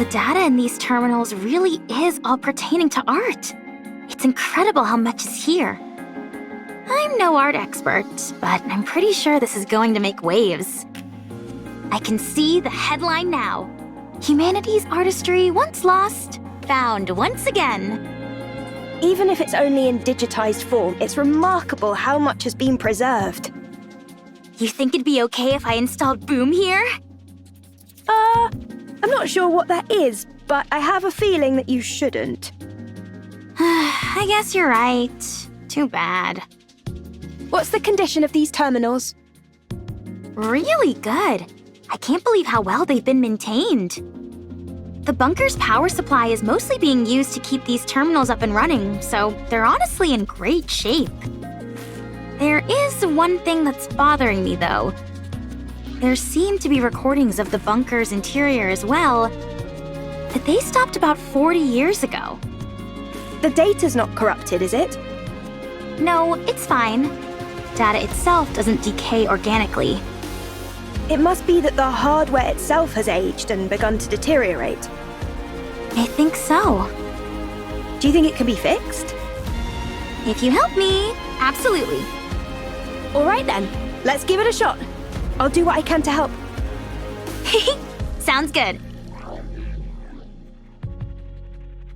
data in these terminals really is all pertaining to art. It's incredible how much is here. I'm no art expert, but I'm pretty sure this is going to make waves. I can see the headline now. Humanity's artistry once lost, found once again. Even if it's only in digitized form, it's remarkable how much has been preserved. You think it'd be okay if I installed Boom here? I'm not sure what that is, but I have a feeling that you shouldn't. I guess you're right. Too bad. What's the condition of these terminals? Really good. I can't believe how well they've been maintained. The bunker's power supply is mostly being used to keep these terminals up and running, so they're honestly in great shape. There is one thing that's bothering me, though. There seem to be recordings of the bunker's interior as well, but they stopped about 40 years ago. The data's not corrupted, is it? No, it's fine. Data itself doesn't decay organically. It must be that the hardware itself has aged and begun to deteriorate. I think so. Do you think it can be fixed? If you help me, absolutely. All right then, let's give it a shot. I'll do what I can to help. Sounds good.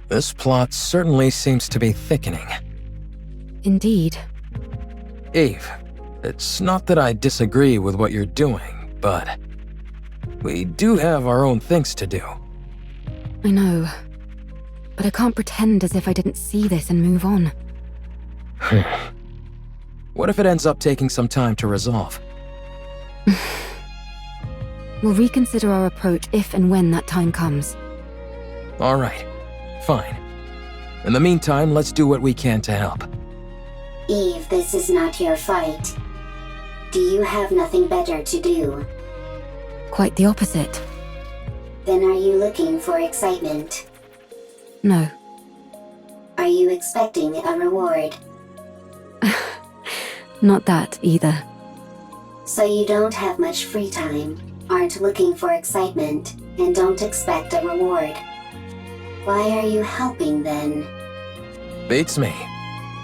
This plot certainly seems to be thickening. Indeed. Eve, it's not that I disagree with what you're doing, but we do have our own things to do. I know. But I can't pretend as if I didn't see this and move on. What if it ends up taking some time to resolve? We'll reconsider our approach if and when that time comes. All right, fine. In the meantime, let's do what we can to help. Eve, this is not your fight. Do you have nothing better to do? Quite the opposite. Then are you looking for excitement? No. Are you expecting a reward? Not that either. So you don't have much free time, aren't looking for excitement, and don't expect a reward. Why are you helping then? Beats me.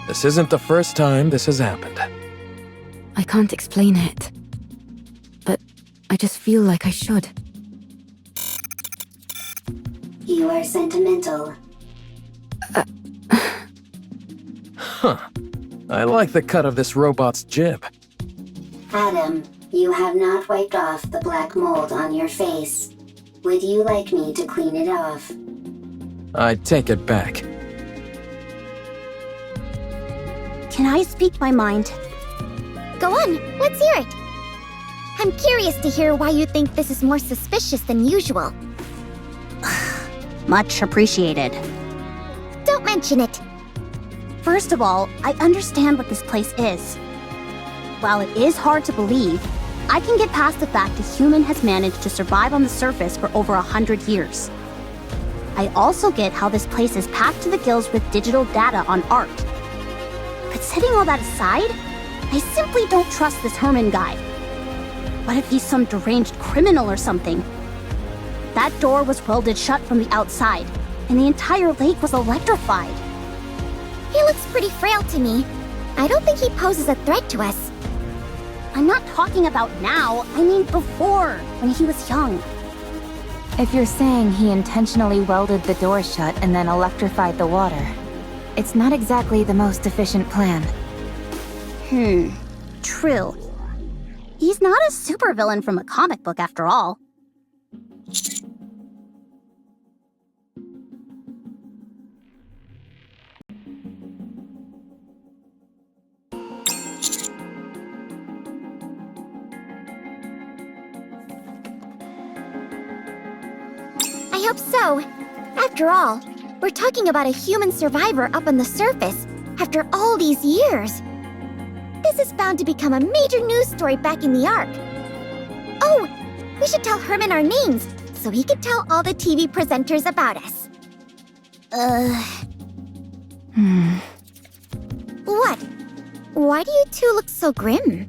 This isn't the first time this has happened. I can't explain it. But I just feel like I should. You are sentimental. Huh. I like the cut of this robot's jib. Adam, you have not wiped off the black mold on your face. Would you like me to clean it off? I take it back. Can I speak my mind? Go on, let's hear it. I'm curious to hear why you think this is more suspicious than usual. Much appreciated. Don't mention it. First of all, I understand what this place is. While it is hard to believe, I can get past the fact a human has managed to survive on the surface for over 100 years. I also get how this place is packed to the gills with digital data on art. But setting all that aside, I simply don't trust this Herman guy. What if he's some deranged criminal or something? That door was welded shut from the outside, and the entire lake was electrified. He looks pretty frail to me. I don't think he poses a threat to us. I'm not talking about now, I mean before, when he was young. If you're saying he intentionally welded the door shut and then electrified the water, it's not exactly the most efficient plan. True. He's not a supervillain from a comic book after all. I hope so. After all, we're talking about a human survivor up on the surface after all these years. This is bound to become a major news story back in the Ark. Oh, we should tell Herman our names so he can tell all the TV presenters about us. What? Why do you two look so grim?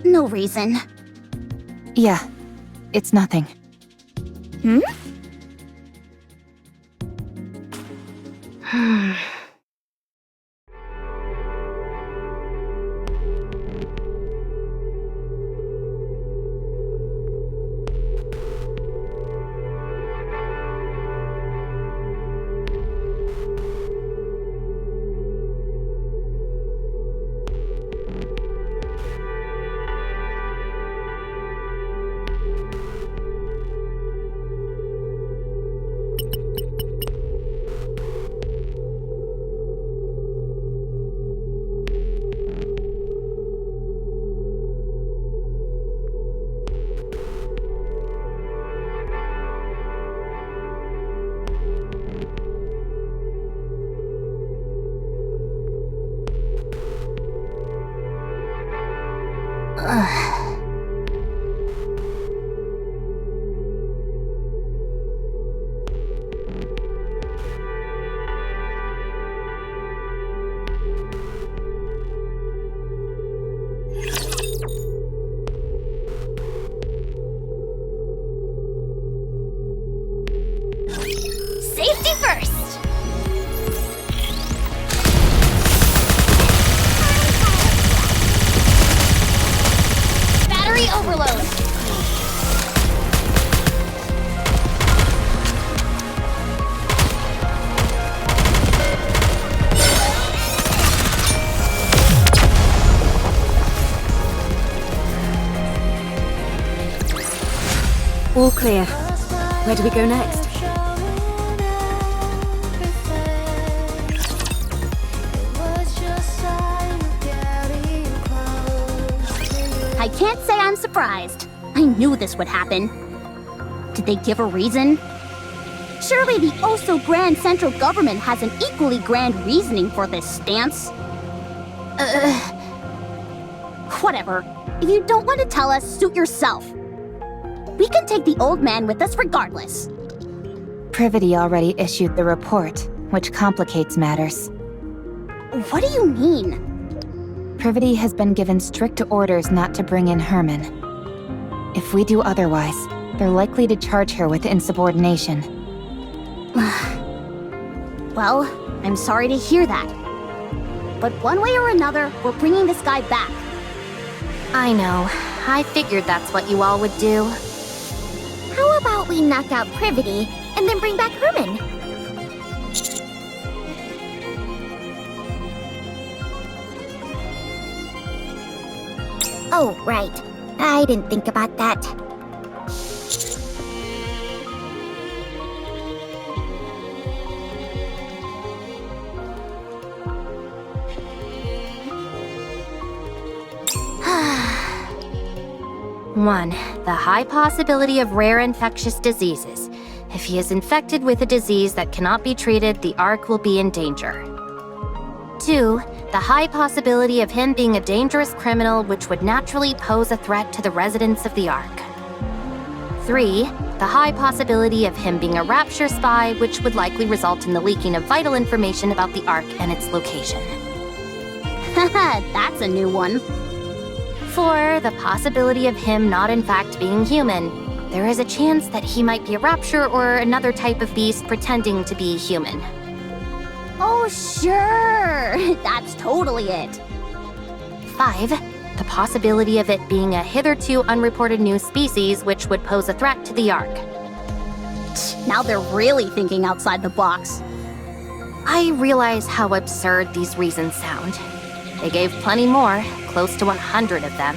No reason. Yeah, it's nothing. Safety first! Battery overload! All clear. Where do we go next? I can't say I'm surprised. I knew this would happen. Did they give a reason? Surely the oh-so-grand central government has an equally grand reasoning for this stance. Whatever. If you don't want to tell us, suit yourself. We can take the old man with us regardless. Privity already issued the report, which complicates matters. What do you mean? Privity has been given strict orders not to bring in Herman. If we do otherwise, they're likely to charge her with insubordination. Well, I'm sorry to hear that. But one way or another, we're bringing this guy back. I know. I figured that's what you all would do. How about we knock out Privity and then bring back Herman? Oh, right. I didn't think about that. One, the high possibility of rare infectious diseases. If he is infected with a disease that cannot be treated, the Ark will be in danger. 2, the high possibility of him being a dangerous criminal which would naturally pose a threat to the residents of the Ark. 3, the high possibility of him being a Rapture spy which would likely result in the leaking of vital information about the Ark and its location. Haha, that's a new one. 4, the possibility of him not in fact being human. There is a chance that he might be a Rapture or another type of beast pretending to be human. Oh, sure. That's totally it. 5, the possibility of it being a hitherto unreported new species which would pose a threat to the Ark. Now they're really thinking outside the box. I realize how absurd these reasons sound. They gave plenty more, close to 100 of them.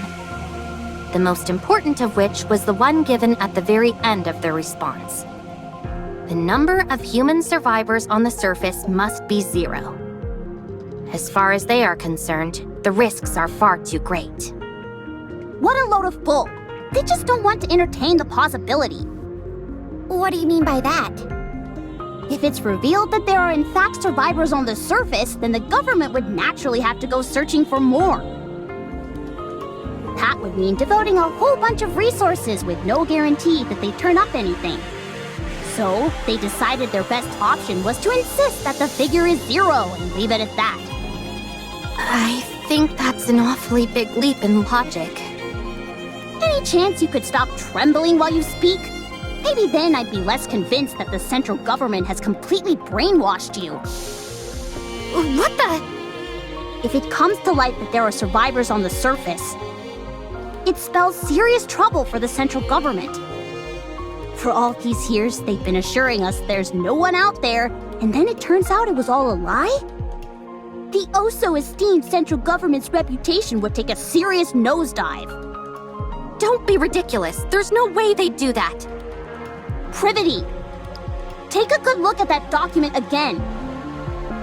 The most important of which was the one given at the very end of their response. The number of human survivors on the surface must be 0. As far as they are concerned, the risks are far too great. What a load of bull. They just don't want to entertain the possibility. What do you mean by that? If it's revealed that there are in fact survivors on the surface, then the government would naturally have to go searching for more. That would mean devoting a whole bunch of resources with no guarantee that they turn up anything. So, they decided their best option was to insist that the figure is 0 and leave it at that. I think that's an awfully big leap in logic. Any chance you could stop trembling while you speak? Maybe then I'd be less convinced that the central government has completely brainwashed you. What the? If it comes to light that there are survivors on the surface, it spells serious trouble for the central government. For all these years, they've been assuring us there's no one out there, and then it turns out it was all a lie? The oh-so-esteemed central government's reputation would take a serious nosedive. Don't be ridiculous. There's no way they'd do that. Privity! Take a good look at that document again.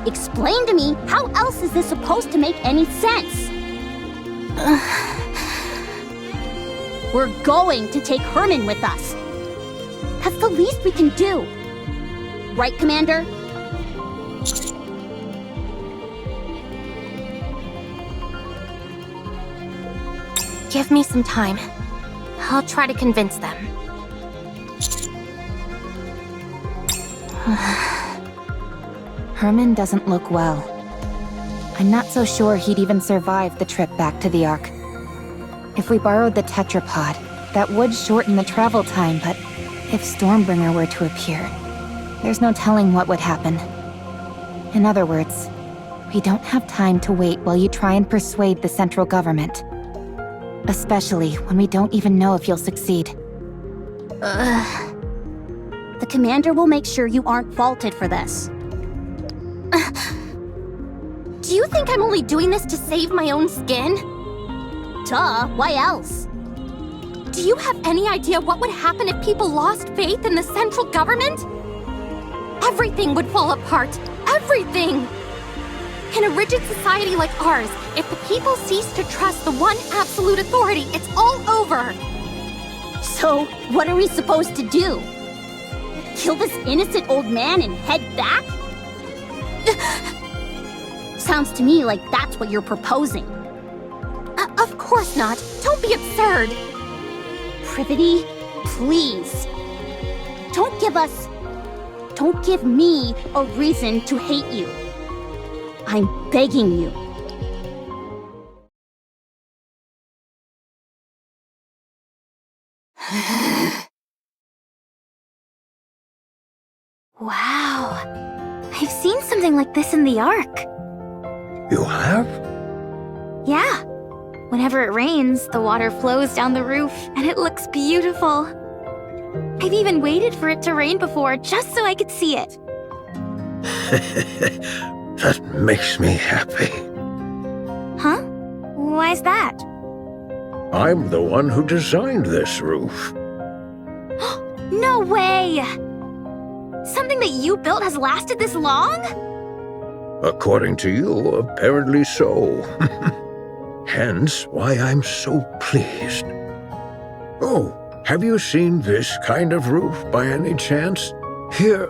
Explain to me, how else is this supposed to make any sense? We're going to take Herman with us. That's the least we can do. Right, Commander? Give me some time. I'll try to convince them. Herman doesn't look well. I'm not so sure he'd even survive the trip back to the Ark. If we borrowed the tetrapod, that would shorten the travel time, but if Stormbringer were to appear, there's no telling what would happen. In other words, we don't have time to wait while you try and persuade the central government. Especially when we don't even know if you'll succeed. The commander will make sure you aren't faulted for this. Do you think I'm only doing this to save my own skin? Duh, why else? Do you have any idea what would happen if people lost faith in the central government? Everything would fall apart. Everything! In a rigid society like ours, if the people cease to trust the one absolute authority, it's all over! So, what are we supposed to do? Kill this innocent old man and head back? Sounds to me like that's what you're proposing. Of course not. Don't be absurd. Privity, please. Don't give me a reason to hate you. I'm begging you. Wow. I've seen something like this in the Ark. You have? Yeah. Whenever it rains, the water flows down the roof, and it looks beautiful. I've even waited for it to rain before, just so I could see it. That makes me happy. Huh? Why's that? I'm the one who designed this roof. No way! Something that you built has lasted this long? According to you, apparently so. Hence why I'm so pleased. Oh, have you seen this kind of roof by any chance? Here...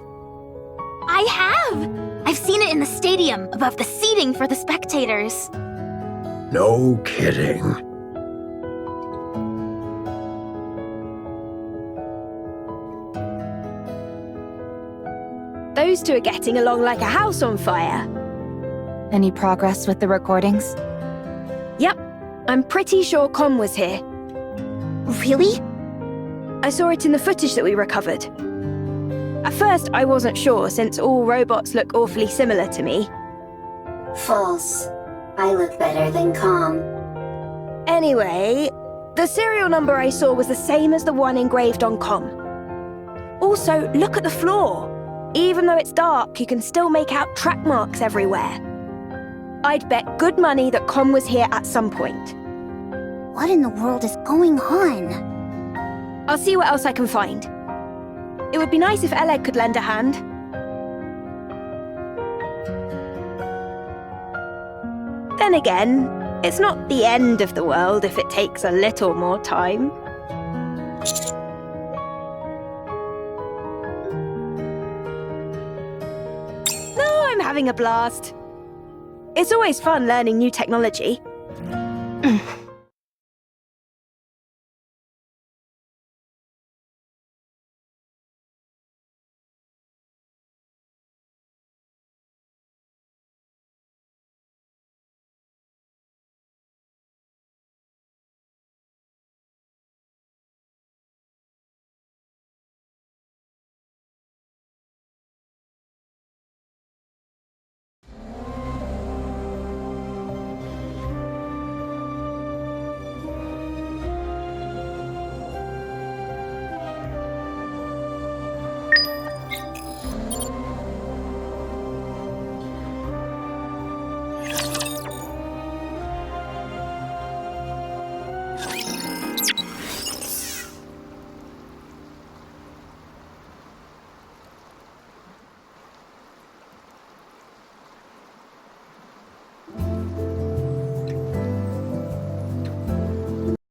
I have! I've seen it in the stadium, above the seating for the spectators. No kidding. Those two are getting along like a house on fire. Any progress with the recordings? Yep, I'm pretty sure Con was here. Really? I saw it in the footage that we recovered. At first, I wasn't sure, since all robots look awfully similar to me. False. I look better than Calm. Anyway, the serial number I saw was the same as the one engraved on Com. Also, look at the floor. Even though it's dark, you can still make out track marks everywhere. I'd bet good money that Com was here at some point. What in the world is going on? I'll see what else I can find. It would be nice if Oleg could lend a hand. Then again, it's not the end of the world if it takes a little more time. No, I'm having a blast. It's always fun learning new technology.